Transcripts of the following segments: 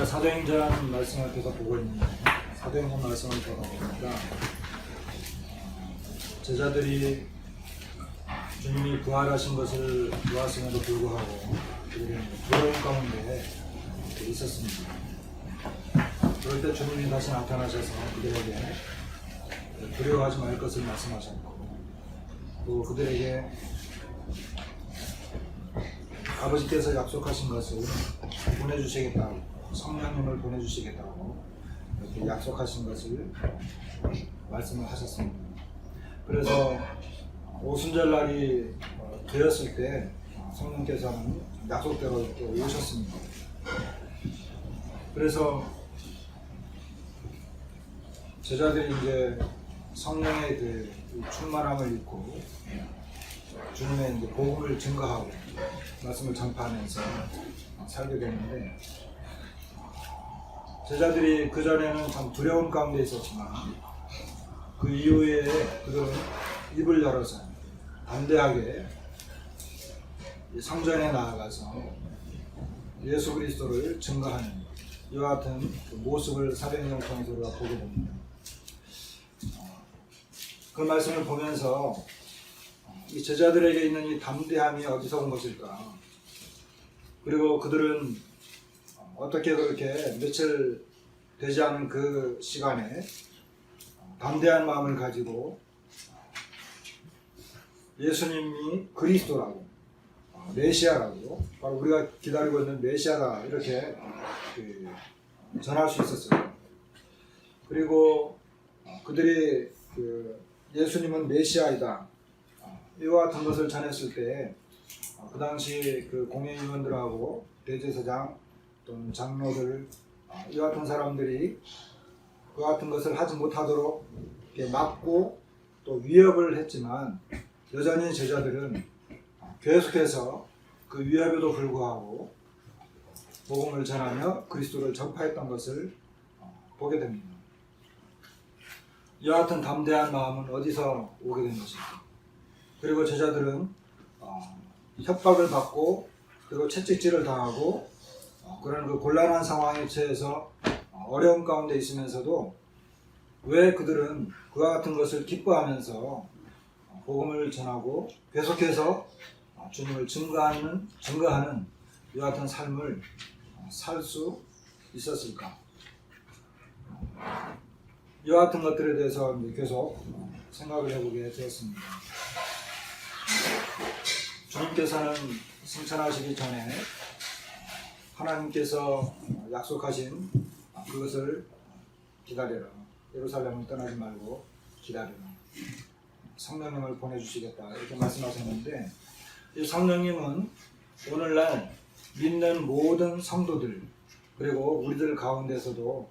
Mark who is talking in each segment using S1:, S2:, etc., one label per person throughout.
S1: 사도행전 말씀을 계속 보고 있는데, 사도행전 말씀을 보다 보니까 제자들이 주님이 부활하신 것을 보았음에도 불구하고 그들은 두려움 가운데 있었습니다. 그럴 때 주님이 다시 나타나셔서 그들에게 두려워하지 말 것을 말씀하셨고, 또 그들에게 아버지께서 약속하신 것을 보내주시겠다고, 성령님을 보내주시겠다고 이렇게 약속하신 것을 말씀을 하셨습니다. 그래서 오순절날이 되었을 때 성령께서는 약속대로 이렇게 오셨습니다. 그래서 제자들이 이제 성령의 그 충만함을 입고 주님의 이제 복음을 증거하고 말씀을 전파하면서 살게 되는데, 제자들이 그전에는 참 두려움 가운데 있었지만 그 이후에 그들은 입을 열어서 담대하게 성전에 나아가서 예수 그리스도를 증거하는 이와 같은 그 모습을 사도행전을 통해서 우리가 보게 됩니다. 그 말씀을 보면서 이 제자들에게 있는 이 담대함이 어디서 온 것일까? 그리고 그들은 어떻게 그렇게 며칠 되지 않은 그 시간에 담대한 마음을 가지고 예수님이 그리스도라고, 메시아라고, 바로 우리가 기다리고 있는 메시아다, 이렇게 전할 수 있었어요. 그리고 그들이 예수님은 메시아이다, 이와 같은 것을 전했을 때 그 당시 그 공회의원들하고 대제사장 또는 장로들, 이와 같은 사람들이 그 같은 것을 하지 못하도록 이렇게 막고 또 위협을 했지만, 여전히 제자들은 계속해서 그 위협에도 불구하고 복음을 전하며 그리스도를 전파했던 것을 보게 됩니다. 이와 같은 담대한 마음은 어디서 오게 된 것일까? 그리고 제자들은 협박을 받고 그리고 채찍질을 당하고 그런 그 곤란한 상황에 처해서 어려운 가운데 있으면서도 왜 그들은 그와 같은 것을 기뻐하면서 복음을 전하고 계속해서 주님을 증거하는 이와 같은 삶을 살 수 있었을까? 이와 같은 것들에 대해서 계속 생각을 해보게 되었습니다. 주님께서는 승천하시기 전에 하나님께서 약속하신 그것을 기다려라, 예루살렘을 떠나지 말고 기다려라, 성령님을 보내주시겠다, 이렇게 말씀하셨는데, 이 성령님은 오늘날 믿는 모든 성도들 그리고 우리들 가운데서도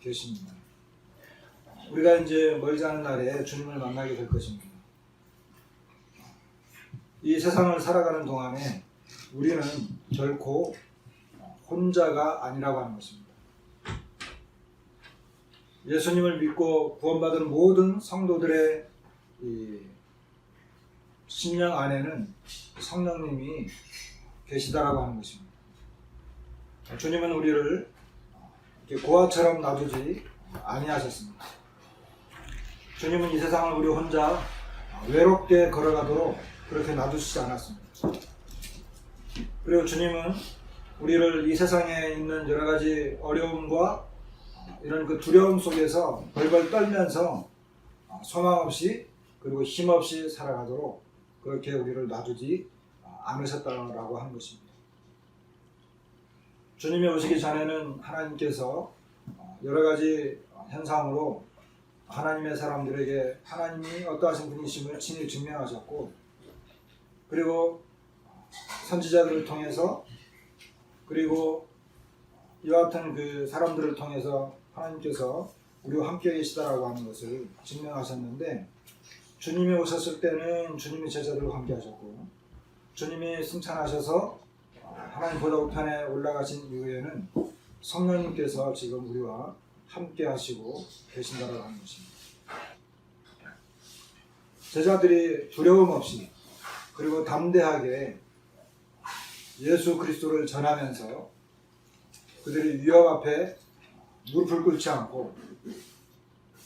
S1: 계십니다. 우리가 이제 멀지 않은 날에 주님을 만나게 될 것입니다. 이 세상을 살아가는 동안에 우리는 결코 혼자가 아니라고 하는 것입니다. 예수님을 믿고 구원받은 모든 성도들의 이 심령 안에는 성령님이 계시다라고 하는 것입니다. 주님은 우리를 고아처럼 놔두지 아니하셨습니다. 주님은 이 세상을 우리 혼자 외롭게 걸어가도록 그렇게 놔두시지 않았습니다. 그리고 주님은 우리를 이 세상에 있는 여러 가지 어려움과 이런 그 두려움 속에서 벌벌 떨면서 소망 없이 그리고 힘 없이 살아가도록 그렇게 우리를 놔두지 않으셨다라고 하는 것입니다. 주님이 오시기 전에는 하나님께서 여러 가지 현상으로 하나님의 사람들에게 하나님이 어떠하신 분이심을 친히 증명하셨고, 그리고 선지자들을 통해서, 그리고 이와 같은 그 사람들을 통해서 하나님께서 우리와 함께 계시다라고 하는 것을 증명하셨는데, 주님이 오셨을 때는 주님이 제자들과 함께 하셨고, 주님이 승천하셔서 하나님 보좌 우편에 올라가신 이후에는 성령님께서 지금 우리와 함께 하시고 계신다라고 하는 것입니다. 제자들이 두려움 없이 그리고 담대하게 예수 그리스도를 전하면서 그들이 위협 앞에 무릎을 꿇지 않고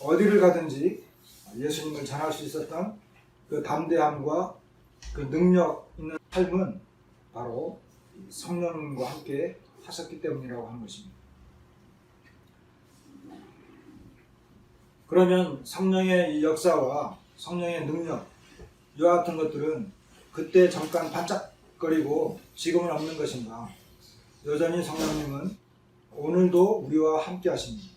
S1: 어디를 가든지 예수님을 전할 수 있었던 그 담대함과 그 능력 있는 삶은 바로 성령님과 함께 하셨기 때문이라고 하는 것입니다. 그러면 성령의 이 역사와 성령의 능력, 이와 같은 것들은 그때 잠깐 반짝거리고 지금은 없는 것인가? 여전히 성령님은 오늘도 우리와 함께 하십니다.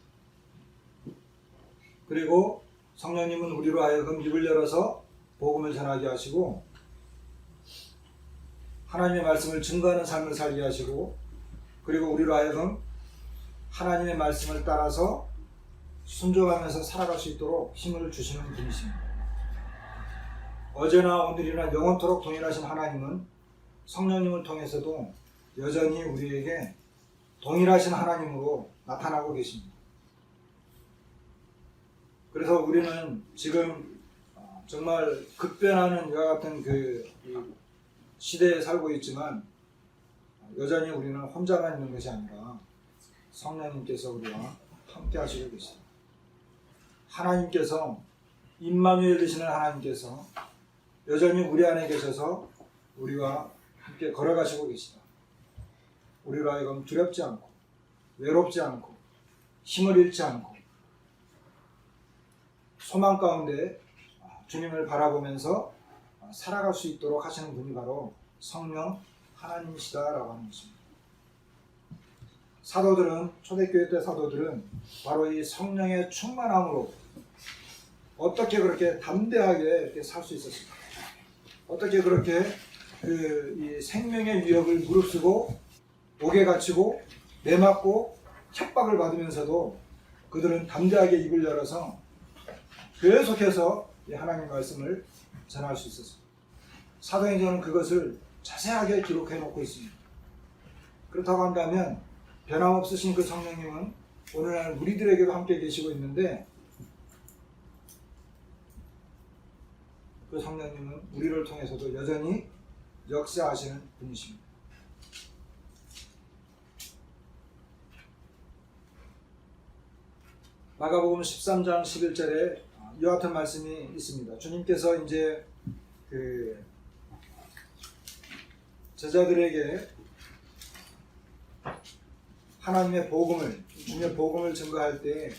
S1: 그리고 성령님은 우리로 하여금 입을 열어서 복음을 전하게 하시고 하나님의 말씀을 증거하는 삶을 살게 하시고 그리고 우리로 하여금 하나님의 말씀을 따라서 순종하면서 살아갈 수 있도록 힘을 주시는 분이십니다. 어제나 오늘이나 영원토록 동일하신 하나님은 성령님을 통해서도 여전히 우리에게 동일하신 하나님으로 나타나고 계십니다. 그래서 우리는 지금 정말 급변하는 이와 같은 그 시대에 살고 있지만 여전히 우리는 혼자만 있는 것이 아니라 성령님께서 우리와 함께 하시고 계십니다. 하나님께서 임마누엘 되시는 하나님께서 여전히 우리 안에 계셔서 우리와 함께 걸어가시고 계시다. 우리로 하여금 두렵지 않고 외롭지 않고 힘을 잃지 않고 소망 가운데 주님을 바라보면서 살아갈 수 있도록 하시는 분이 바로 성령 하나님이시다라고 하는 것입니다. 사도들은 초대교회 때 사도들은 바로 이 성령의 충만함으로 어떻게 그렇게 담대하게 이렇게 살 수 있었을까? 어떻게 그렇게 이 생명의 위협을 무릅쓰고 옥에 갇히고 매맞고 협박을 받으면서도 그들은 담대하게 입을 열어서 계속해서 하나님의 말씀을 전할 수 있었습니다. 사도행전은 그것을 자세하게 기록해 놓고 있습니다. 그렇다고 한다면 변함없으신 그 성령님은 오늘날 우리들에게도 함께 계시고 있는데 그 성령님은 우리를 통해서도 여전히 역사하시는 분이십니다. 마가복음 13장 11절에 이와 같은 말씀이 있습니다. 주님께서 이제 그 제자들에게 하나님의 복음을, 주님의 복음을 증거할 때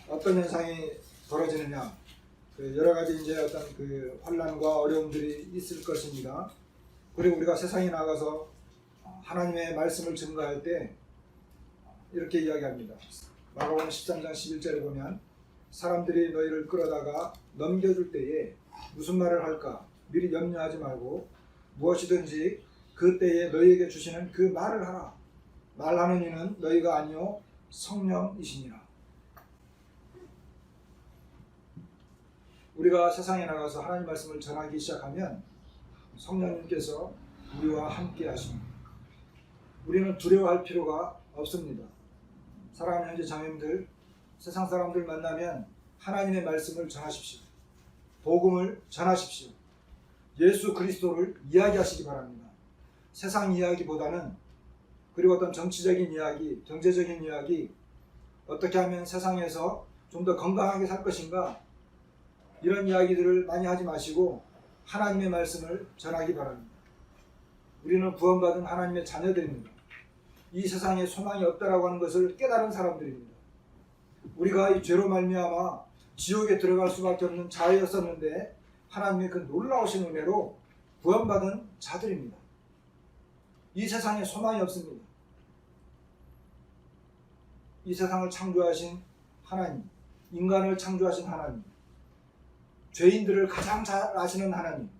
S1: 어떤 현상이 벌어지느냐, 여러 가지 이제 어떤 그 환난과 어려움들이 있을 것입니다. 그리고 우리가 세상에 나가서 하나님의 말씀을 증거할 때 이렇게 이야기합니다. 마가복음 13장 11절에 보면 사람들이 너희를 끌어다가 넘겨줄 때에 무슨 말을 할까 미리 염려하지 말고 무엇이든지 그 때에 너희에게 주시는 그 말을 하라. 말하는 이는 너희가 아니요 성령이시니라. 우리가 세상에 나가서 하나님 말씀을 전하기 시작하면 성령님께서 우리와 함께 하십니다. 우리는 두려워할 필요가 없습니다. 사랑하는 형제 자매님들, 세상 사람들 만나면 하나님의 말씀을 전하십시오. 복음을 전하십시오. 예수 그리스도를 이야기하시기 바랍니다. 세상 이야기보다는, 그리고 어떤 정치적인 이야기, 경제적인 이야기, 어떻게 하면 세상에서 좀 더 건강하게 살 것인가, 이런 이야기들을 많이 하지 마시고 하나님의 말씀을 전하기 바랍니다. 우리는 구원받은 하나님의 자녀들입니다. 이 세상에 소망이 없다라고 하는 것을 깨달은 사람들입니다. 우리가 이 죄로 말미암아 지옥에 들어갈 수밖에 없는 자였었는데 하나님의 그 놀라우신 은혜로 구원받은 자들입니다. 이 세상에 소망이 없습니다. 이 세상을 창조하신 하나님, 인간을 창조하신 하나님, 죄인들을 가장 잘 아시는 하나님,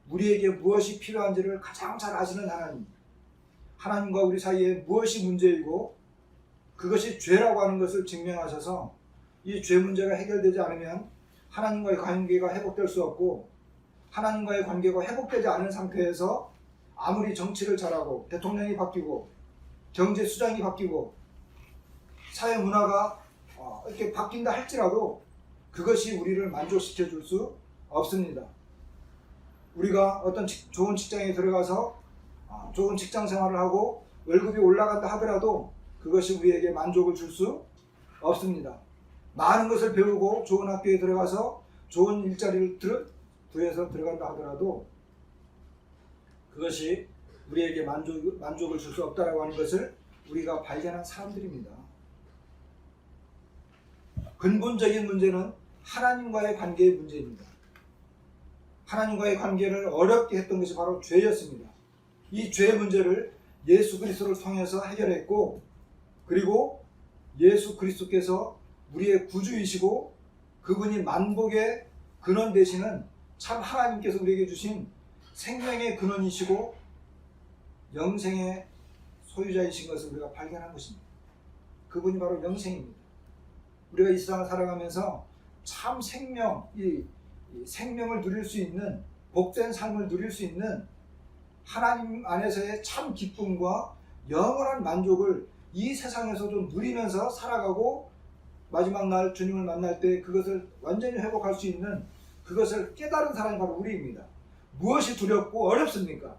S1: 우리에게 무엇이 필요한지를 가장 잘 아시는 하나님, 하나님과 우리 사이에 무엇이 문제이고 그것이 죄라고 하는 것을 증명하셔서 이 죄 문제가 해결되지 않으면 하나님과의 관계가 회복될 수 없고, 하나님과의 관계가 회복되지 않은 상태에서 아무리 정치를 잘하고 대통령이 바뀌고 경제 수장이 바뀌고 사회 문화가 이렇게 바뀐다 할지라도 그것이 우리를 만족시켜 줄 수 없습니다. 우리가 어떤 좋은 직장에 들어가서 좋은 직장 생활을 하고 월급이 올라간다 하더라도 그것이 우리에게 만족을 줄 수 없습니다. 많은 것을 배우고 좋은 학교에 들어가서 좋은 일자리를 구해서 들어간다 하더라도 그것이 우리에게 만족을 줄 수 없다라고 하는 것을 우리가 발견한 사람들입니다. 근본적인 문제는 하나님과의 관계의 문제입니다. 하나님과의 관계를 어렵게 했던 것이 바로 죄였습니다. 이 죄의 문제를 예수 그리스도를 통해서 해결했고, 그리고 예수 그리스도께서 우리의 구주이시고 그분이 만복의 근원 되시는 참 하나님께서 우리에게 주신 생명의 근원이시고 영생의 소유자이신 것을 우리가 발견한 것입니다. 그분이 바로 영생입니다. 우리가 이 세상을 살아가면서 참 생명, 이 생명을 누릴 수 있는, 복된 삶을 누릴 수 있는 하나님 안에서의 참 기쁨과 영원한 만족을 이 세상에서도 누리면서 살아가고 마지막 날 주님을 만날 때 그것을 완전히 회복할 수 있는 그것을 깨달은 사람이 바로 우리입니다. 무엇이 두렵고 어렵습니까?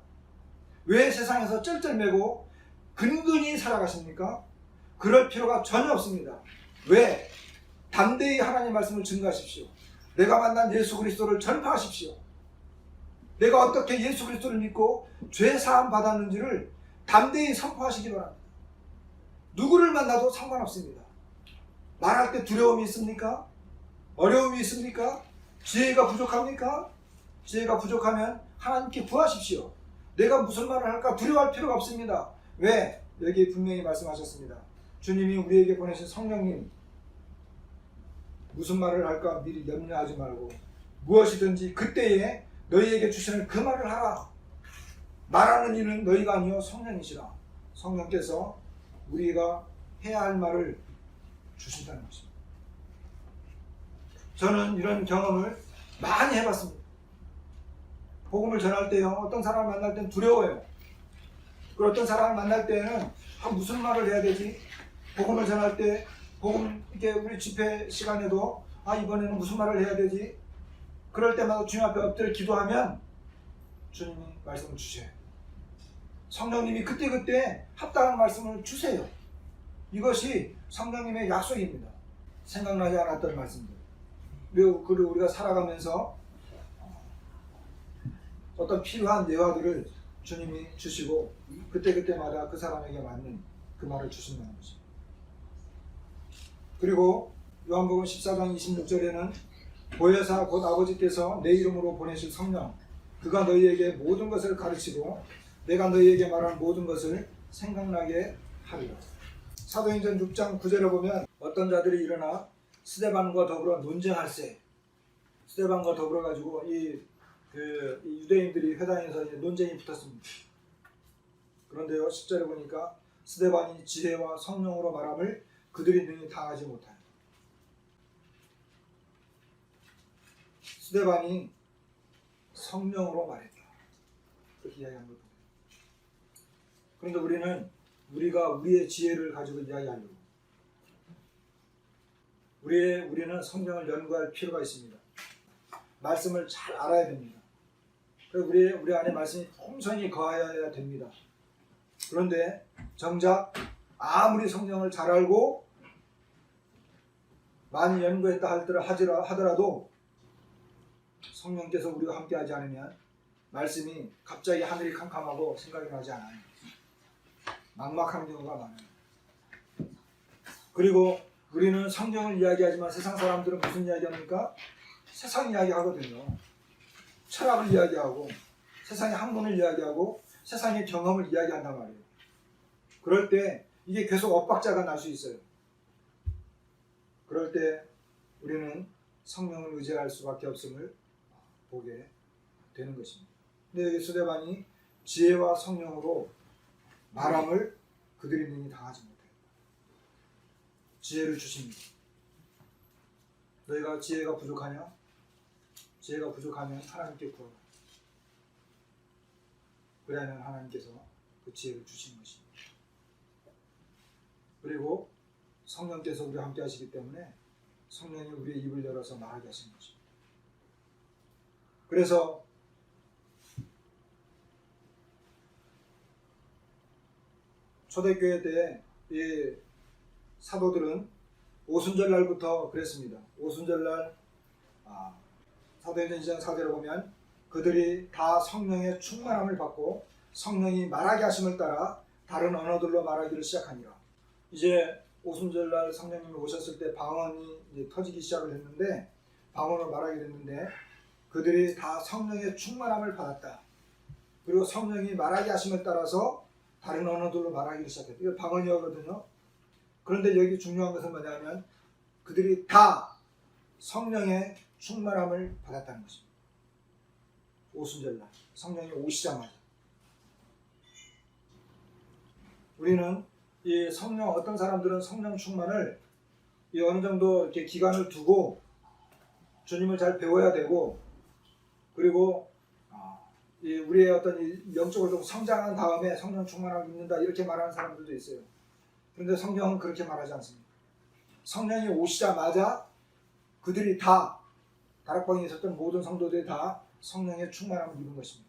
S1: 왜 세상에서 쩔쩔매고 근근히 살아가십니까? 그럴 필요가 전혀 없습니다. 왜? 담대히 하나님 말씀을 증거하십시오. 내가 만난 예수 그리스도를 전파하십시오. 내가 어떻게 예수 그리스도를 믿고 죄 사함 받았는지를 담대히 선포하시기 바랍니다. 누구를 만나도 상관없습니다. 말할 때 두려움이 있습니까? 어려움이 있습니까? 지혜가 부족합니까? 지혜가 부족하면 하나님께 구하십시오. 내가 무슨 말을 할까 두려워할 필요가 없습니다. 왜? 여기 분명히 말씀하셨습니다. 주님이 우리에게 보내신 성령님, 무슨 말을 할까 미리 염려하지 말고 무엇이든지 그때에 너희에게 주시는 그 말을 하라. 말하는 이는 너희가 아니요 성령이시라. 성령께서 우리가 해야 할 말을 주신다는 것입니다. 저는 이런 경험을 많이 해봤습니다. 복음을 전할 때요, 어떤 사람을 만날 때는 두려워요. 그리고 어떤 사람을 만날 때는 무슨 말을 해야 되지? 복음을 전할 때, 복음 이렇게 우리 집회 시간에도 이번에는 무슨 말을 해야 되지? 그럴 때마다 주님 앞에 엎드려 기도하면 주님이 말씀을 주셔요. 성령님이 그때그때 합당한 말씀을 주세요. 이것이 성령님의 약속입니다. 생각나지 않았던 말씀들. 그리고 우리가 살아가면서 어떤 필요한 예화들을 주님이 주시고 그때그때마다 그 사람에게 맞는 그 말을 주신다는 것입니다. 그리고 요한복음 14장 26절에는 보혜사 곧 아버지께서 내 이름으로 보내실 성령, 그가 너희에게 모든 것을 가르치고 내가 너희에게 말한 모든 것을 생각나게 하리라. 사도행전 6장 9절에 보면 어떤 자들이 일어나 스데반과 더불어 논쟁할세. 스데반과 더불어 가지고 이 유대인들이 회당에서 논쟁이 붙었습니다. 그런데요, 10절에 보니까 스데반이 지혜와 성령으로 말함을 그들이 능히 당하지 못하여. 스데반이 성령으로 말했다. 그렇게 이야기한 걸 보면. 그런데 우리가 우리의 지혜를 가지고 이야기하려고. 우리는 성령을 연구할 필요가 있습니다. 말씀을 잘 알아야 됩니다. 우리 안에 말씀이 풍성히 거하여야 됩니다. 그런데 정작 아무리 성령을 잘 알고 많이 연구했다 하더라도 성령께서 우리와 함께하지 않으면 말씀이 갑자기 하늘이 캄캄하고 생각이 나지 않아요. 막막한 경우가 많아요. 그리고 우리는 성경을 이야기하지만 세상 사람들은 무슨 이야기합니까? 세상 이야기하거든요. 철학을 이야기하고 세상의 학문을 이야기하고 세상의 경험을 이야기한단 말이에요. 그럴 때 이게 계속 엇박자가 날 수 있어요. 그럴 때 우리는 성령을 의지할 수밖에 없음을 보게 되는 것입니다. 근데 여기 스데반이 지혜와 성령으로 말함을 그들이 능히 당하지 못해요. 지혜를 주십니다. 너희가 지혜가 부족하냐? 지혜가 부족하면 하나님께 구하라. 그래야만 하나님께서 그 지혜를 주시는 것입니다. 그리고 성령께서 우리와 함께 하시기 때문에 성령이 우리의 입을 열어서 말하게 하시는 것입니다. 그래서 초대교회 때 이 사도들은 오순절날부터 그랬습니다. 오순절날 사도행전 2장 4절에 보면 그들이 다 성령의 충만함을 받고 성령이 말하게 하심을 따라 다른 언어들로 말하기를 시작하니라. 이제 오순절날 성령님이 오셨을 때 방언이 이제 터지기 시작을 했는데, 방언으로 말하게 됐는데, 그들이 다 성령의 충만함을 받았다. 그리고 성령이 말하게 하심을 따라서 다른 언어들로 말하기를 시작했다. 이거 방언이거든요. 그런데 여기 중요한 것은 뭐냐면 그들이 다 성령의 충만함을 받았다는 것입니다. 오순절날 성령이 오시자마자. 우리는 이 성령, 어떤 사람들은 성령 충만을 어느 정도 이렇게 기간을 두고 주님을 잘 배워야 되고, 그리고 우리의 어떤 영적으로 좀 성장한 다음에 성령 충만함을 입는다, 이렇게 말하는 사람들도 있어요. 그런데 성경은 그렇게 말하지 않습니다. 성령이 오시자마자 그들이 다, 다락방에 있었던 모든 성도들이 다 성령의 충만함을 입은 것입니다.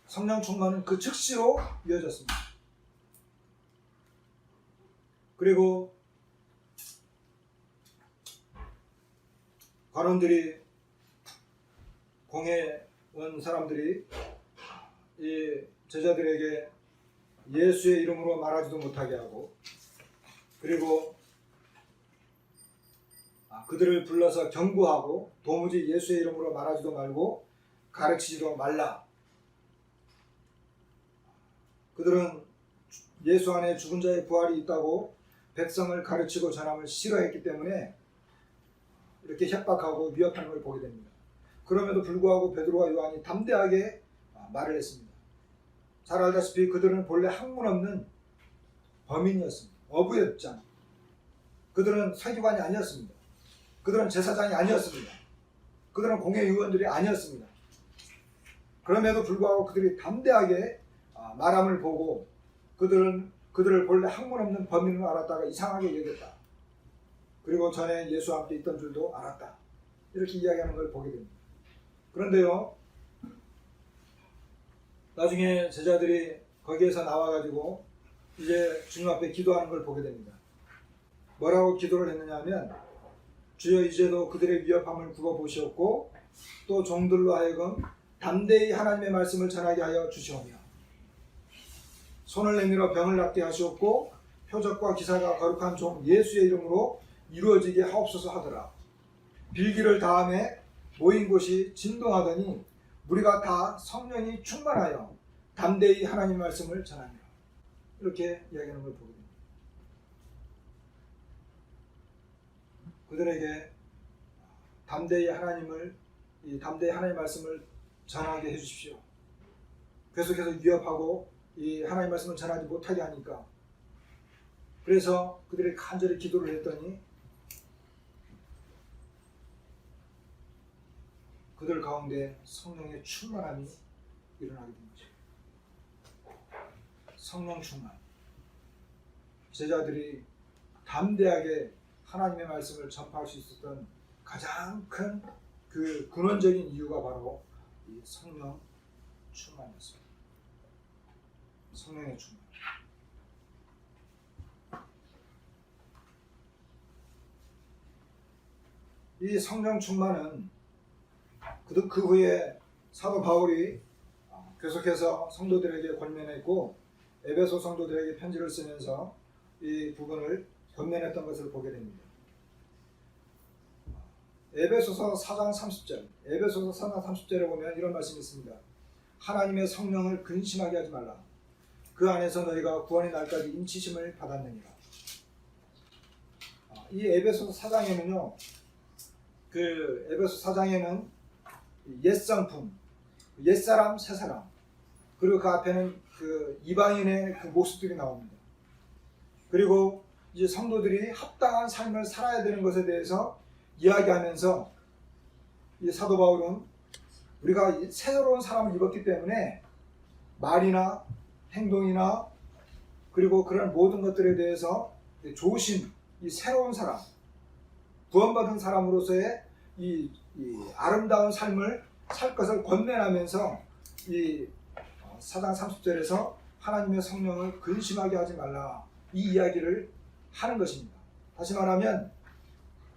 S1: 성령 충만은 그 즉시로 이어졌습니다. 그리고 관원들이, 공회 온 사람들이 이 제자들에게 예수의 이름으로 말하지도 못하게 하고, 그리고 그들을 불러서 경고하고 도무지 예수의 이름으로 말하지도 말고 가르치지도 말라. 그들은 예수 안에 죽은 자의 부활이 있다고 백성을 가르치고 전함을 싫어했기 때문에 이렇게 협박하고 위협하는 걸 보게 됩니다. 그럼에도 불구하고 베드로와 요한이 담대하게 말을 했습니다. 잘 알다시피 그들은 본래 학문 없는 범인이었습니다. 어부였잖아요. 그들은 서기관이 아니었습니다. 그들은 제사장이 아니었습니다. 그들은 공회의원들이 아니었습니다. 그럼에도 불구하고 그들이 담대하게 말함을 보고 그들을 본래 학문 없는 범인으로 알았다가 이상하게 여겼다. 그리고 전에 예수와 함께 있던 줄도 알았다. 이렇게 이야기하는 걸 보게 됩니다. 그런데요, 나중에 제자들이 거기에서 나와가지고 이제 주님 앞에 기도하는 걸 보게 됩니다. 뭐라고 기도를 했느냐 하면, 주여 이제도 그들의 위협함을 굽어보시옵고 또 종들로 하여금 담대히 하나님의 말씀을 전하게 하여 주시오며, 손을 내밀어 병을 낫게 하시옵고 표적과 기사가 거룩한 종 예수의 이름으로 이루어지게 하옵소서 하더라. 빌기를 다음에 모인 곳이 진동하더니 우리가 다 성령이 충만하여 담대히 하나님 말씀을 전하며, 이렇게 이야기하는 걸 보게 됩니다. 그들에게 담대히 하나님 말씀을 전하게 해주십시오. 계속해서 위협하고 이 하나님 말씀을 전하지 못하게 하니까, 그래서 그들이 간절히 기도를 했더니 그들 가운데 성령의 충만함이 일어나게 된 거죠. 성령 충만. 제자들이 담대하게 하나님의 말씀을 전파할 수 있었던 가장 큰 그 근원적인 이유가 바로 이 성령 충만이었습니다. 성령의 충만. 이 성령 충만은 그 후에 사도 바울이 계속해서 성도들에게 권면했고, 에베소 성도들에게 편지를 쓰면서 이 부분을 권면했던 것을 보게 됩니다. 에베소서 4장 30절, 에베소서 4장 30절에 보면 이런 말씀이 있습니다. 하나님의 성령을 근심하게 하지 말라. 그 안에서 너희가 구원의 날까지 인치심을 받았느니라. 이 에베소서 4장에는요, 그 에베소 4장에는 옛성품, 옛사람, 새사람, 그리고 그 앞에는 그 이방인의 그 모습들이 나옵니다. 그리고 이제 성도들이 합당한 삶을 살아야 되는 것에 대해서 이야기하면서 이 사도 바울은 우리가 새로운 사람을 입었기 때문에 말이나 행동이나 그리고 그런 모든 것들에 대해서 좋으신 이 새로운 사람, 구원받은 사람으로서의 이 아름다운 삶을 살 것을 권면하면서 이 4장 30절에서 하나님의 성령을 근심하게 하지 말라, 이 이야기를 하는 것입니다. 다시 말하면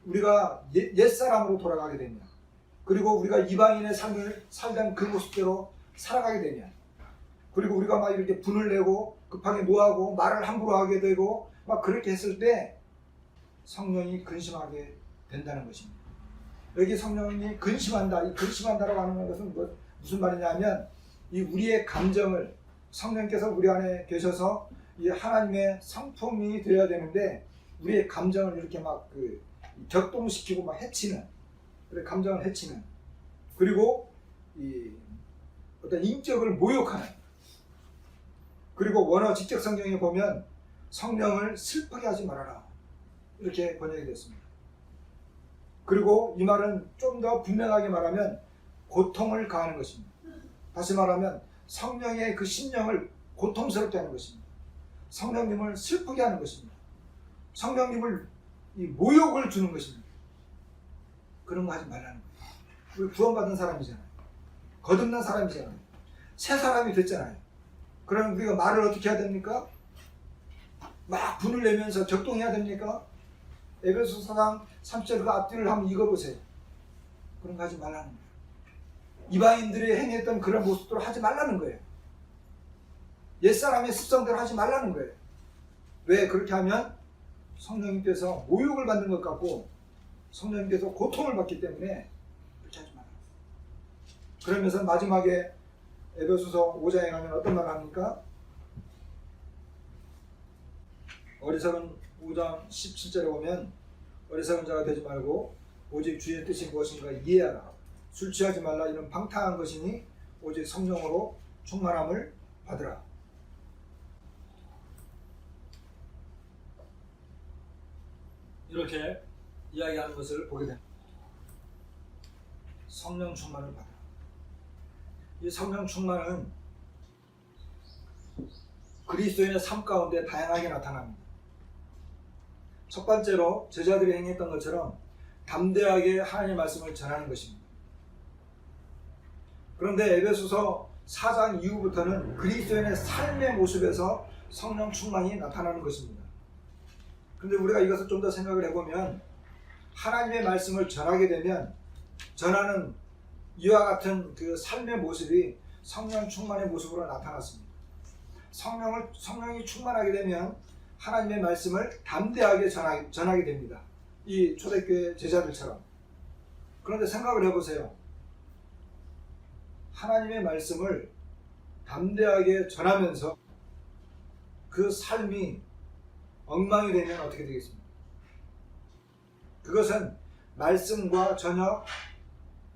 S1: 우리가 옛사람으로 돌아가게 되면, 그리고 우리가 이방인의 삶을 살던 그 모습대로 살아가게 되면, 그리고 우리가 막 이렇게 분을 내고 급하게 노하고 말을 함부로 하게 되고 막 그렇게 했을 때 성령이 근심하게 된다는 것입니다. 여기 성령이 근심한다, 이 근심한다라고 하는 것은 무슨 말이냐면, 이 우리의 감정을, 성령께서 우리 안에 계셔서 이 하나님의 성품이 되어야 되는데 우리의 감정을 이렇게 막 격동시키고 막 해치는, 그래 감정을 해치는, 그리고 이 어떤 인격을 모욕하는, 그리고 원어 직접 성경에 보면 성령을 슬프게 하지 말아라, 이렇게 번역이 됐습니다. 그리고 이 말은 좀 더 분명하게 말하면 고통을 가하는 것입니다. 다시 말하면 성령의 그 심령을 고통스럽게 하는 것입니다. 성령님을 슬프게 하는 것입니다. 성령님을 이 모욕을 주는 것입니다. 그런 거 하지 말라는 거예요. 우리 구원받은 사람이잖아요. 거듭난 사람이잖아요. 새 사람이 됐잖아요. 그럼 우리가 말을 어떻게 해야 됩니까? 막 분을 내면서 격동해야 됩니까? 에베소 4장 3절 그 앞뒤를 한번 읽어보세요. 그런 거 하지 말라는 거예요. 이방인들이 행했던 그런 모습들을 하지 말라는 거예요. 옛사람의 습성대로 하지 말라는 거예요. 왜? 그렇게 하면 성령님께서 모욕을 받는 것 같고 성령님께서 고통을 받기 때문에 그렇게 하지 말라는 거예요. 그러면서 마지막에 에베소서 5장에 가면 어떤 말을 합니까? 어리석은 5장 17절에 보면 어리석은 자가 되지 말고 오직 주의 뜻이 무엇인가 이해하라. 술 취하지 말라. 이런 방탕한 것이니 오직 성령으로 충만함을 받으라. 이렇게 이야기하는 것을 보게 됩니다. 성령 충만을 받으라. 이 성령 충만은 그리스도인의 삶 가운데 다양하게 나타납니다. 첫 번째로 제자들이 행했던 것처럼 담대하게 하나님의 말씀을 전하는 것입니다. 그런데 에베소서 4장 이후부터는 그리스도인의 삶의 모습에서 성령 충만이 나타나는 것입니다. 그런데 우리가 이것을 좀 더 생각을 해보면 하나님의 말씀을 전하게 되면 전하는 이와 같은 그 삶의 모습이 성령 충만의 모습으로 나타났습니다. 성령이 충만하게 되면 하나님의 말씀을 담대하게 전하게 됩니다. 이 초대교회 제자들처럼. 그런데 생각을 해보세요. 하나님의 말씀을 담대하게 전하면서 그 삶이 엉망이 되면 어떻게 되겠습니까? 그것은 말씀과 전혀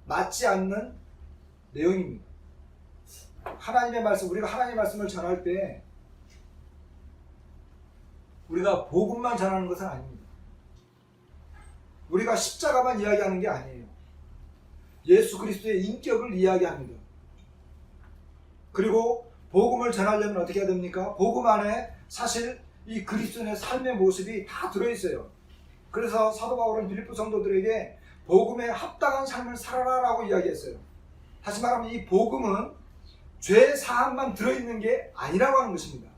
S1: 맞지 않는 내용입니다. 하나님의 말씀, 우리가 하나님의 말씀을 전할 때 우리가 복음만 전하는 것은 아닙니다. 우리가 십자가만 이야기하는 게 아니에요. 예수 그리스도의 인격을 이야기합니다. 그리고 복음을 전하려면 어떻게 해야 됩니까? 복음 안에 사실 이 그리스도의 삶의 모습이 다 들어있어요. 그래서 사도 바울은 빌립보 성도들에게 복음에 합당한 삶을 살아라라고 이야기했어요. 다시 말하면 이 복음은 죄 사함만 들어있는 게 아니라고 하는 것입니다.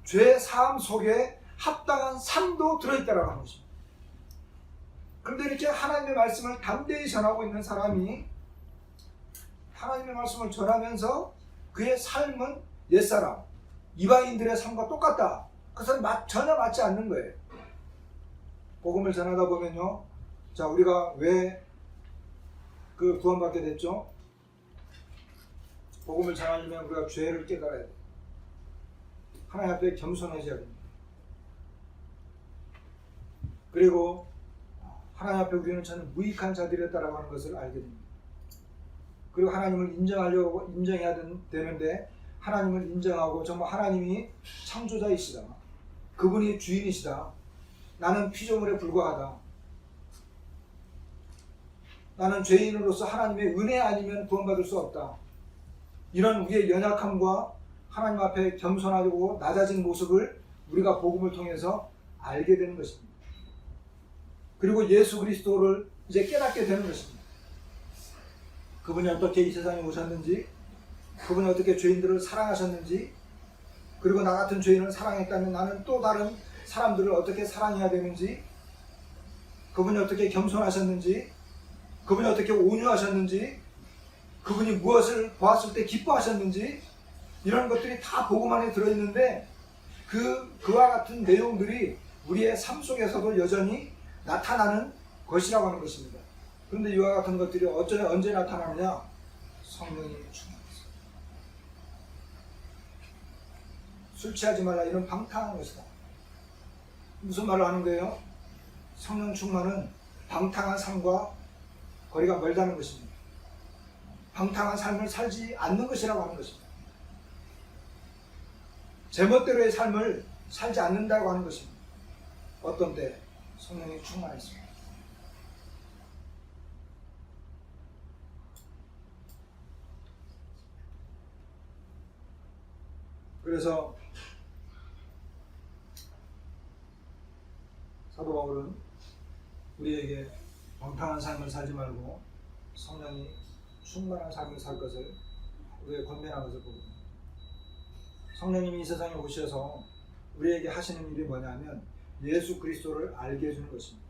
S1: 죄 사함 속에 합당한 삶도 들어있다라고 하는 것입니다. 그런데 이렇게 하나님의 말씀을 담대히 전하고 있는 사람이 하나님의 말씀을 전하면서 그의 삶은 옛사람, 이방인들의 삶과 똑같다. 그것은 전혀 맞지 않는 거예요. 복음을 전하다 보면요, 자, 우리가 왜 그 구원받게 됐죠? 복음을 전하려면 우리가 죄를 깨달아야 돼요. 하나님 앞에 겸손해져야 됩니다. 그리고 하나님 앞에 우리는 저는 무익한 자들이었다라고 하는 것을 알게 됩니다. 그리고 하나님을 인정해야 되는데 하나님을 인정하고 정말 하나님이 창조자이시다. 그분이 주인이시다. 나는 피조물에 불과하다. 나는 죄인으로서 하나님의 은혜 아니면 구원받을 수 없다. 이런 우리의 연약함과 하나님 앞에 겸손하고 낮아진 모습을 우리가 복음을 통해서 알게 되는 것입니다. 그리고 예수 그리스도를 이제 깨닫게 되는 것입니다. 그분이 어떻게 이 세상에 오셨는지, 그분이 어떻게 죄인들을 사랑하셨는지, 그리고 나 같은 죄인을 사랑했다면 나는 또 다른 사람들을 어떻게 사랑해야 되는지, 그분이 어떻게 겸손하셨는지, 그분이 어떻게 온유하셨는지, 그분이 무엇을 보았을 때 기뻐하셨는지, 이런 것들이 다 복음 안에 들어있는데 그와 같은 내용들이 우리의 삶 속에서도 여전히 나타나는 것이라고 하는 것입니다. 그런데 이와 같은 것들이 언제 나타나느냐? 성령이 충만해서. 술 취하지 말라, 이런 방탕한 것이다. 무슨 말을 하는 거예요? 성령 충만은 방탕한 삶과 거리가 멀다는 것입니다. 방탕한 삶을 살지 않는 것이라고 하는 것입니다. 제멋대로의 삶을 살지 않는다고 하는 것입니다. 어떤 때? 성령이 충만했습니다. 그래서 사도 바울은 우리에게 방탕한 삶을 살지 말고 성령이 충만한 삶을 살 것을 우리에게 권면하는 것을 보거든요. 성령님이 이 세상에 오셔서 우리에게 하시는 일이 뭐냐면 예수 그리스도를 알게 해주는 것입니다.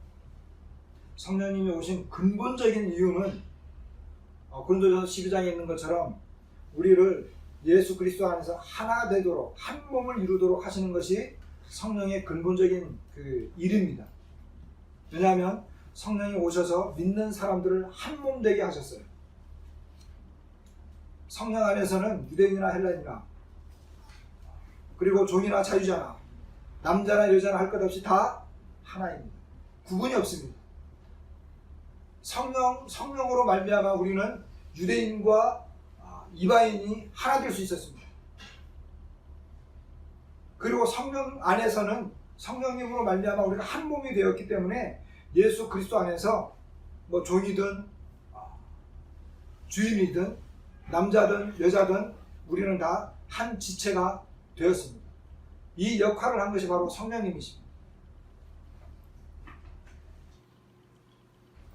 S1: 성령님이 오신 근본적인 이유는 고린도전서 12장에 있는 것처럼 우리를 예수 그리스도 안에서 하나 되도록, 한 몸을 이루도록 하시는 것이 성령의 근본적인 그 일입니다. 왜냐하면 성령이 오셔서 믿는 사람들을 한 몸 되게 하셨어요. 성령 안에서는 유대인이나 헬라인이나, 그리고 종이나 자유자나, 남자나 여자나 할 것 없이 다 하나입니다. 구분이 없습니다. 성령으로 말미암아 우리는 유대인과 이방인이 하나 될 수 있었습니다. 그리고 성령 안에서는 성령님으로 말미암아 우리가 한 몸이 되었기 때문에 예수 그리스도 안에서 뭐 종이든 주인이든 남자든 여자든 우리는 다 한 지체가 되었습니다. 이 역할을 한 것이 바로 성령님이십니다.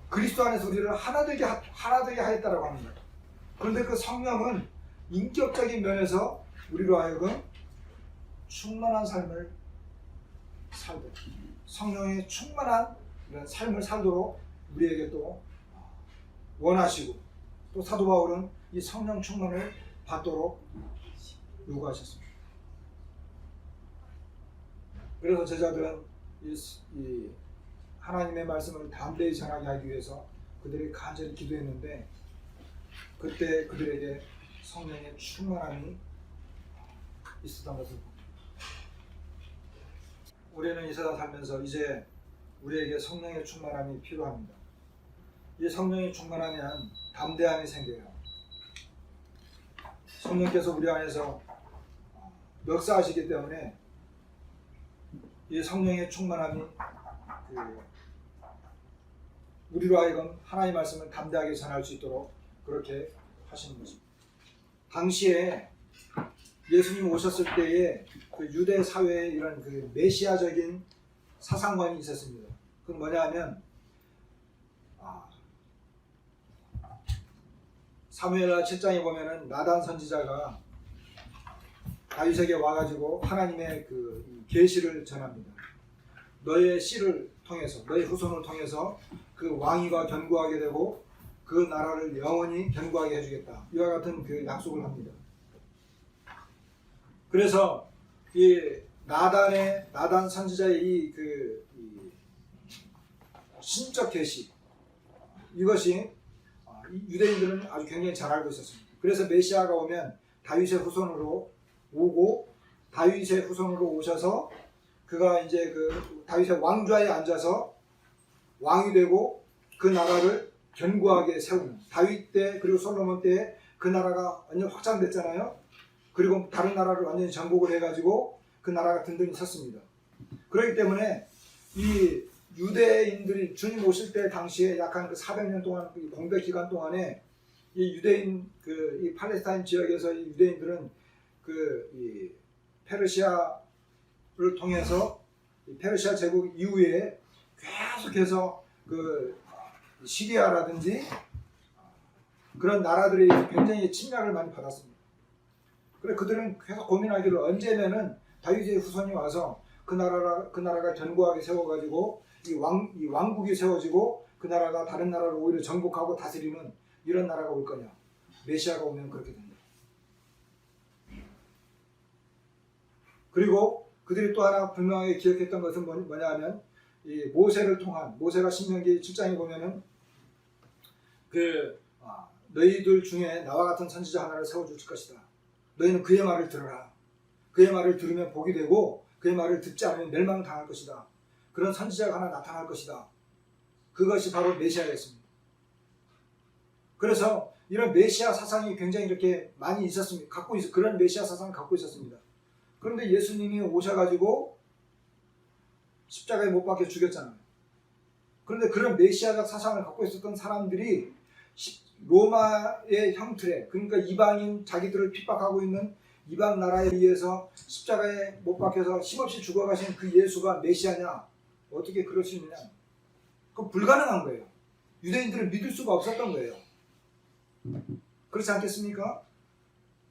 S1: 그리스도 안에서 우리를 하나 되게 하였다라고 합니다. 그런데 그 성령은 인격적인 면에서 우리로 하여금 충만한 삶을 살도록, 성령의 충만한 이런 삶을 살도록 우리에게 또 원하시고, 또 사도 바울은 이 성령 충만을 받도록 요구하셨습니다. 그래서 제자들은 이 하나님의 말씀을 담대히 전하게 하기 위해서 그들이 간절히 기도했는데, 그때 그들에게 성령의 충만함이 있었던 것을 봅니다. 우리는 이 세상 살면서 이제 우리에게 성령의 충만함이 필요합니다. 이 성령의 충만하면 담대함이 생겨요. 성령께서 우리 안에서 역사하시기 때문에 이 성령의 충만함이 우리로 하여금 하나님의 말씀을 담대하게 전할 수 있도록 그렇게 하시는 것입니다. 당시에 예수님 오셨을 때에 그 유대 사회에 이런 그 메시아적인 사상관이 있었습니다. 그건 뭐냐 하면 사무엘하 7장에 보면은 나단 선지자가 다윗에게 와가지고 하나님의 그 계시를 전합니다. 너의 씨를 통해서, 너의 후손을 통해서 그 왕위가 견고하게 되고 그 나라를 영원히 견고하게 해주겠다. 이와 같은 그 약속을 합니다. 그래서 이 나단 선지자의 이 신적 계시, 이것이 유대인들은 아주 굉장히 잘 알고 있었습니다. 그래서 메시아가 오면 다윗의 후손으로 오고, 다윗의 후손으로 오셔서 그가 이제 그 다윗의 왕좌에 앉아서 왕이 되고 그 나라를 견고하게 세우는, 다윗 때 그리고 솔로몬 때 그 나라가 완전 확장됐잖아요. 그리고 다른 나라를 완전히 정복을 해가지고 그 나라가 든든히 섰습니다. 그렇기 때문에 이 유대인들이 주님 오실 때 당시에 약 한 400년 동안 공백 기간 동안에 이 유대인 이 팔레스타인 지역에서 이 유대인들은 이 페르시아를 통해서 페르시아 제국 이후에 계속해서 시리아라든지 그런 나라들이 굉장히 침략을 많이 받았습니다. 그래 그들은 계속 고민하기를 언제면은 다윗의 후손이 와서 그 나라가 견고하게 세워가지고 이 왕국이 세워지고 그 나라가 다른 나라를 오히려 정복하고 다스리는 이런 나라가 올 거냐. 메시아가 오면 그렇게 된다. 그리고 그들이 또 하나 분명하게 기억했던 것은 뭐냐 하면 이 모세를 통한, 모세가 신명기 7장에 보면은 너희들 중에 나와 같은 선지자 하나를 세워줄 것이다. 너희는 그의 말을 들어라. 그의 말을 들으면 복이 되고 그의 말을 듣지 않으면 멸망당할 것이다. 그런 선지자가 하나 나타날 것이다. 그것이 바로 메시아였습니다. 그래서 이런 메시아 사상이 굉장히 이렇게 많이 있었습니다. 그런 메시아 사상을 갖고 있었습니다. 그런데 예수님이 오셔가지고 십자가에 못 박혀 죽였잖아요. 그런데 그런 메시아적 사상을 갖고 있었던 사람들이 로마의 형틀에, 그러니까 이방인, 자기들을 핍박하고 있는 이방 나라에 의해서 십자가에 못 박혀서 힘없이 죽어가신 그 예수가 메시아냐? 어떻게 그럴 수 있느냐? 그건 불가능한 거예요. 유대인들은 믿을 수가 없었던 거예요. 그렇지 않겠습니까?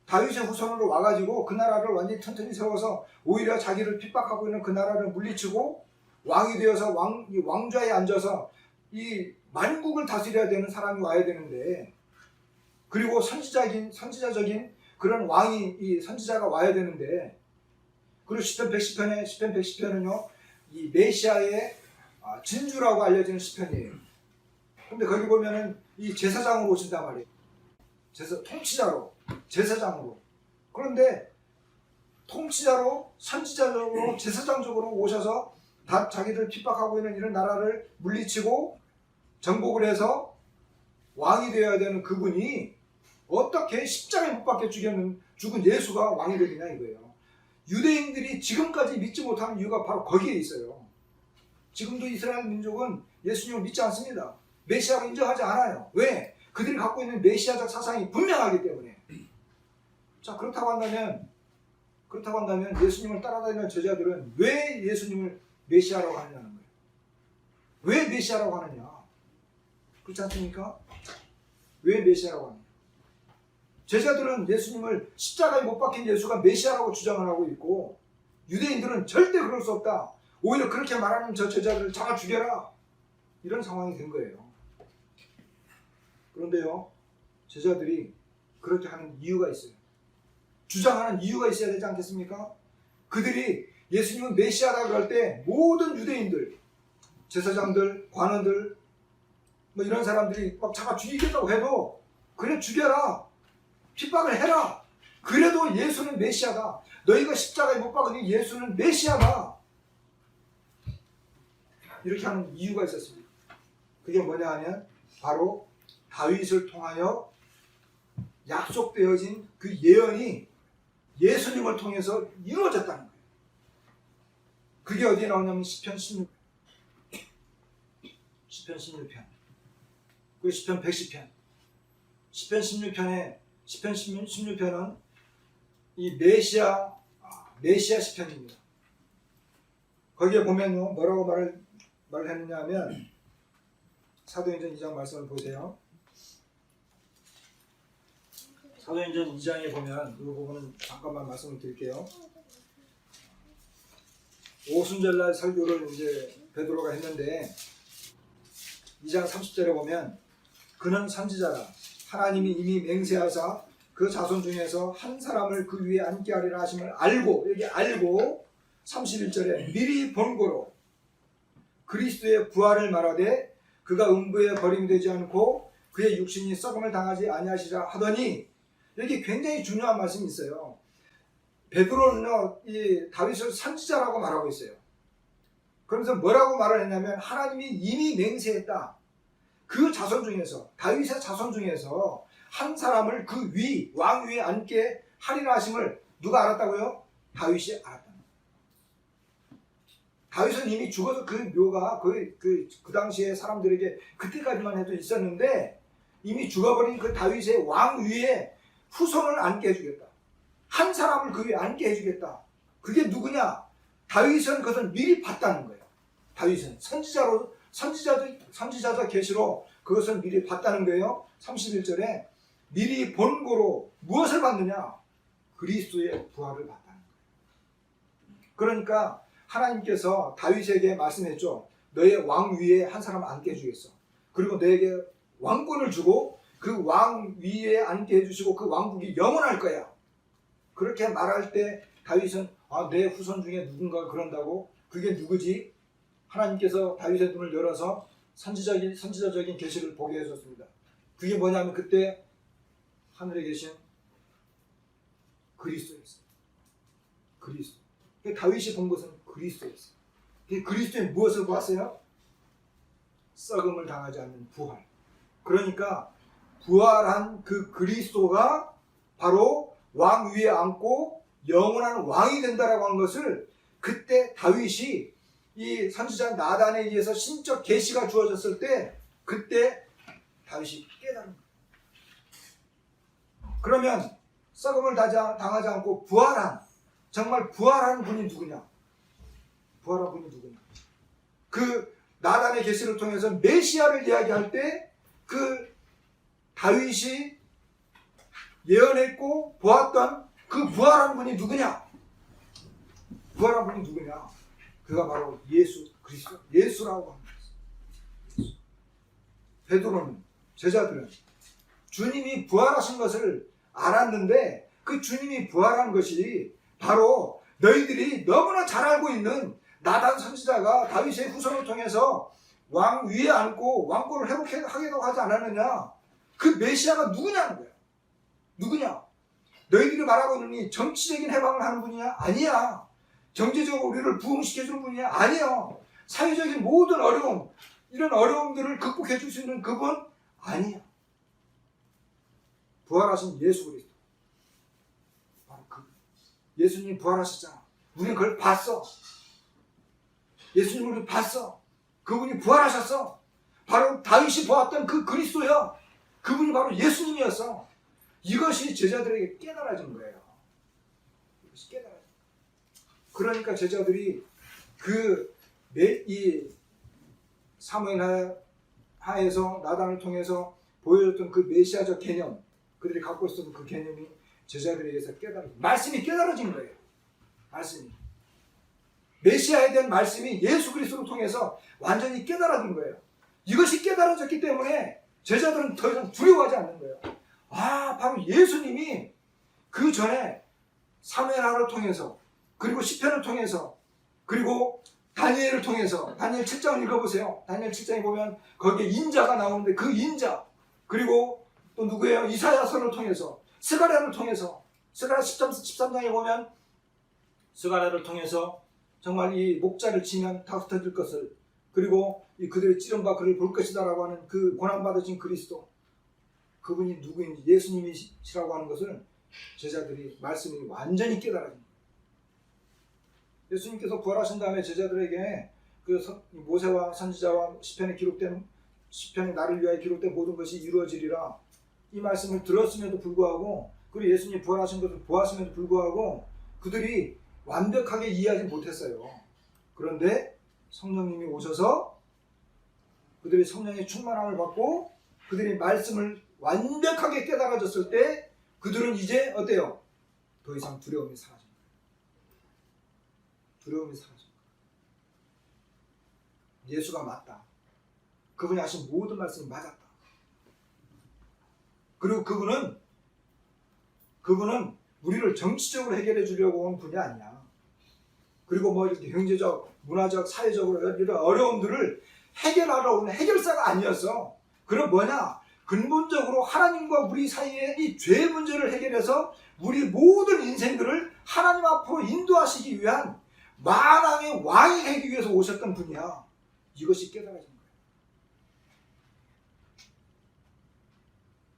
S1: 다윗의 후손으로 와가지고 그 나라를 완전히 튼튼히 세워서 오히려 자기를 핍박하고 있는 그 나라를 물리치고 왕이 되어서 왕좌에 앉아서 이 만국을 다스려야 되는 사람이 와야 되는데, 그리고 선지자적인 그런 왕이, 이 선지자가 와야 되는데, 그리고 시편 110편은요 이 메시아의 진주라고 알려지는 시편이에요. 근데 거기 보면은 이 제사장으로 오신단 말이에요. 통치자로, 제사장으로. 그런데 통치자로, 선지자적으로, 제사장적으로 오셔서 다 자기들 핍박하고 있는 이런 나라를 물리치고 정복을 해서 왕이 되어야 되는 그분이 어떻게 십자가에 못 박혀 죽은 예수가 왕이 되느냐 이거예요. 유대인들이 지금까지 믿지 못하는 이유가 바로 거기에 있어요. 지금도 이스라엘 민족은 예수님을 믿지 않습니다. 메시아를 인정하지 않아요. 왜? 그들이 갖고 있는 메시아적 사상이 분명하기 때문에. 자, 그렇다고 한다면 예수님을 따라다니는 제자들은 왜 예수님을 메시아라고 하느냐는 거예요. 왜 메시아라고 하느냐? 그렇지 않습니까? 왜 메시아라고 하느냐? 제자들은 예수님을 십자가에 못 박힌 예수가 메시아라고 주장을 하고 있고, 유대인들은 절대 그럴 수 없다. 오히려 그렇게 말하는 저 제자들을 잡아 죽여라. 이런 상황이 된 거예요. 그런데요, 제자들이 그렇게 하는 이유가 있어요. 주장하는 이유가 있어야 되지 않겠습니까? 그들이 예수님은 메시아라고 그럴 때 모든 유대인들, 제사장들, 관원들, 뭐 이런 사람들이 막 잡아 죽이겠다고 해도 그래 죽여라. 핍박을 해라. 그래도 예수는 메시아다. 너희가 십자가에 못 박으니 예수는 메시아다. 이렇게 하는 이유가 있었습니다. 그게 뭐냐 하면 바로 다윗을 통하여 약속되어진 그 예언이 예수님을 통해서 이루어졌다는 거예요. 그게 어디에 나오냐면 시편 16편, 그리고 시편 110편. 시편 16편은 이 메시아 시편입니다. 거기에 보면요, 뭐라고 말을 했느냐 하면, 사도행전 2장 말씀을 보세요. 사도행전 2장에 보면 그 부분은 잠깐만 말씀을 드릴게요. 오순절날 설교를 이제 베드로가 했는데 2장 30절에 보면 그는 선지자라 하나님이 이미 맹세하사 그 자손 중에서 한 사람을 그 위에 앉게 하리라 하심을 알고, 여기 알고 31절에 미리 본고로 그리스도의 부활을 말하되 그가 음부에 버림되지 않고 그의 육신이 썩음을 당하지 아니하시라 하더니, 여기 굉장히 중요한 말씀이 있어요. 베드로는요, 이 다윗을 선지자라고 말하고 있어요. 그러면서 뭐라고 말을 했냐면 하나님이 이미 맹세했다. 그 자손 중에서, 다윗의 자손 중에서 한 사람을 그 왕 위에 앉게 하리라 하심을 누가 알았다고요? 다윗이 알았다. 다윗은 이미 죽어서 그 묘가 그 당시에 사람들에게 그때까지만 해도 있었는데, 이미 죽어버린 그 다윗의 왕 위에 후손을 앉게 해주겠다. 한 사람을 그 위에 앉게 해주겠다. 그게 누구냐? 다윗은 그것을 미리 봤다는 거예요. 다윗은 선지자적 계시로 그것을 미리 봤다는 거예요. 31절에 미리 본고로 무엇을 봤느냐? 그리스도의 부활을 봤다는 거예요. 그러니까 하나님께서 다윗에게 말씀했죠. 너의 왕 위에 한 사람 앉게 해주겠어. 그리고 너에게 왕권을 주고 그 왕 위에 앉게 해주시고 그 왕국이 영원할 거야. 그렇게 말할 때 다윗은 내 후손 중에 누군가 그런다고? 그게 누구지? 하나님께서 다윗의 눈을 열어서 선지자적인 계시를 보게 해줬습니다. 그게 뭐냐면 그때 하늘에 계신 그리스도였어요. 그리스도. 다윗이 본 것은 그리스도였어요. 그리스도의 무엇을 보았어요? 썩음을 당하지 않는 부활. 그러니까 부활한 그 그리스도가 바로 왕 위에 앉고 영원한 왕이 된다라고 한 것을 그때 다윗이 이 선지자 나단에 의해서 신적 계시가 주어졌을 때 그때 다윗이 깨달은 거예요. 그러면 썩음을 당하지 않고 정말 부활한 분이 누구냐? 부활한 분이 누구냐? 그 나단의 계시를 통해서 메시아를 이야기할 때 그 다윗이 예언했고 보았던 그 부활한 분이 누구냐? 부활한 분이 누구냐? 그가 바로 예수 그리스도, 예수라고 합니다. 베드로는, 제자들은 주님이 부활하신 것을 알았는데 그 주님이 부활한 것이 바로 너희들이 너무나 잘 알고 있는 나단 선지자가 다윗의 후손을 통해서 왕 위에 앉고 왕권을 회복하기도 하지 않았느냐? 그 메시아가 누구냐는 거야. 누구냐? 너희들이 말하고 있느니 정치적인 해방을 하는 분이냐? 아니야. 경제적으로 우리를 부흥시켜주는 분이냐? 아니야. 사회적인 모든 어려움, 이런 어려움들을 극복해 줄 수 있는 그분? 아니야. 부활하신 예수 그리스도. 바로 그 예수님이 부활하셨잖아. 우리는 그걸 봤어. 예수님을 봤어. 그분이 부활하셨어. 바로 다윗이 보았던 그 그리스도야. 그분이 바로 예수님이었어. 이것이 제자들에게 깨달아진 거예요. 이것이 깨달아진 거예요. 그러니까 제자들이 이 사무엘 하에서 나단을 통해서 보여줬던 그 메시아적 개념, 그들이 갖고 있었던 그 개념이 제자들에게서 말씀이 깨달아진 거예요. 말씀이. 메시아에 대한 말씀이 예수 그리스도를 통해서 완전히 깨달아진 거예요. 이것이 깨달아졌기 때문에 제자들은 더 이상 두려워하지 않는 거예요. 바로 예수님이 그 전에 사무엘하를 통해서 그리고 시편을 통해서 그리고 다니엘을 통해서 다니엘 7장을 읽어보세요. 다니엘 7장에 보면 거기에 인자가 나오는데 그 인자 그리고 또 누구예요? 이사야서를 통해서 스가랴를 통해서 스가랴 13장에 보면 스가랴를 통해서 정말 이 목자를 치면 다 흩어질 것을 그리고 그들의 찌른바 그를 볼 것이다 라고 하는 그 고난받으신 그리스도 그분이 누구인지 예수님이시라고 하는 것을 제자들이 말씀이 완전히 깨달아진 거예요. 예수님께서 부활하신 다음에 제자들에게 그 모세와 선지자와 시편의 나를 위하여 기록된 모든 것이 이루어지리라 이 말씀을 들었음에도 불구하고 그리고 예수님이 부활하신 것을 보았음에도 불구하고 그들이 완벽하게 이해하지 못했어요. 그런데 성령님이 오셔서 그들이 성령의 충만함을 받고 그들이 말씀을 완벽하게 깨달아졌을 때 그들은 이제 어때요? 더 이상 두려움이 사라진 거예요. 두려움이 사라진 거예요. 예수가 맞다. 그분이 하신 모든 말씀이 맞았다. 그리고 그분은 우리를 정치적으로 해결해 주려고 온 분이 아니야. 그리고 뭐 이렇게 경제적, 문화적, 사회적으로 이런 어려움들을 해결하러 온 해결사가 아니었어. 그럼 뭐냐? 근본적으로 하나님과 우리 사이의 이 죄 문제를 해결해서 우리 모든 인생들을 하나님 앞으로 인도하시기 위한 만왕의 왕이 되기 위해서 오셨던 분이야. 이것이 깨달아진 거야.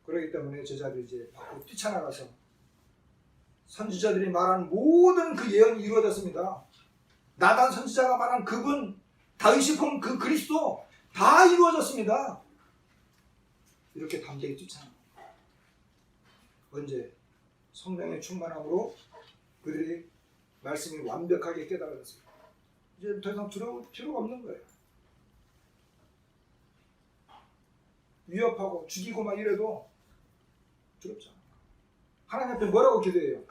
S1: 그렇기 때문에 제자들이 이제 밖으로 뛰쳐나가서 선지자들이 말한 모든 그 예언이 이루어졌습니다. 나단 선지자가 말한 그분, 다윗이 본 그 그리스도 다 이루어졌습니다. 이렇게 담대히 뛰쳐나갑니다. 언제? 성령의 충만함으로 그들이 말씀이 완벽하게 깨달아졌습니다. 이제 더 이상 두려울 필요가 없는 거예요. 위협하고 죽이고 막 이래도 두렵지 않아요. 하나님 앞에 뭐라고 기도해요?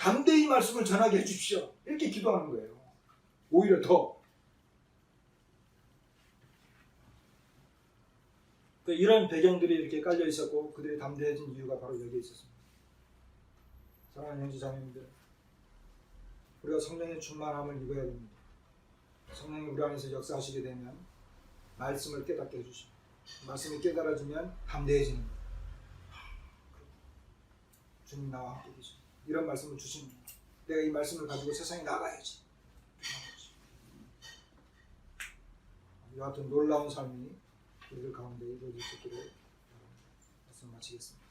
S1: 담대히 말씀을 전하게 해주십시오. 이렇게 기도하는 거예요. 오히려 더. 이런 배경들이 이렇게 깔려 있었고 그들이 담대해진 이유가 바로 여기에 있었습니다. 사랑하는 형제 자매님들, 우리가 성령의 충만함을 입어야 됩니다. 성령이 우리 안에서 역사하시게 되면 말씀을 깨닫게 해주십니다. 말씀이 깨달아지면 담대해지는 거예요. 주님 나와 함께 계십니다. 이런 말씀을 주십니다. 내가 이 말씀을 가지고 세상에 나가야지. 이와 같은 놀라운 삶이 우리들 가운데 이루어질 수 있기를 말씀 마치겠습니다.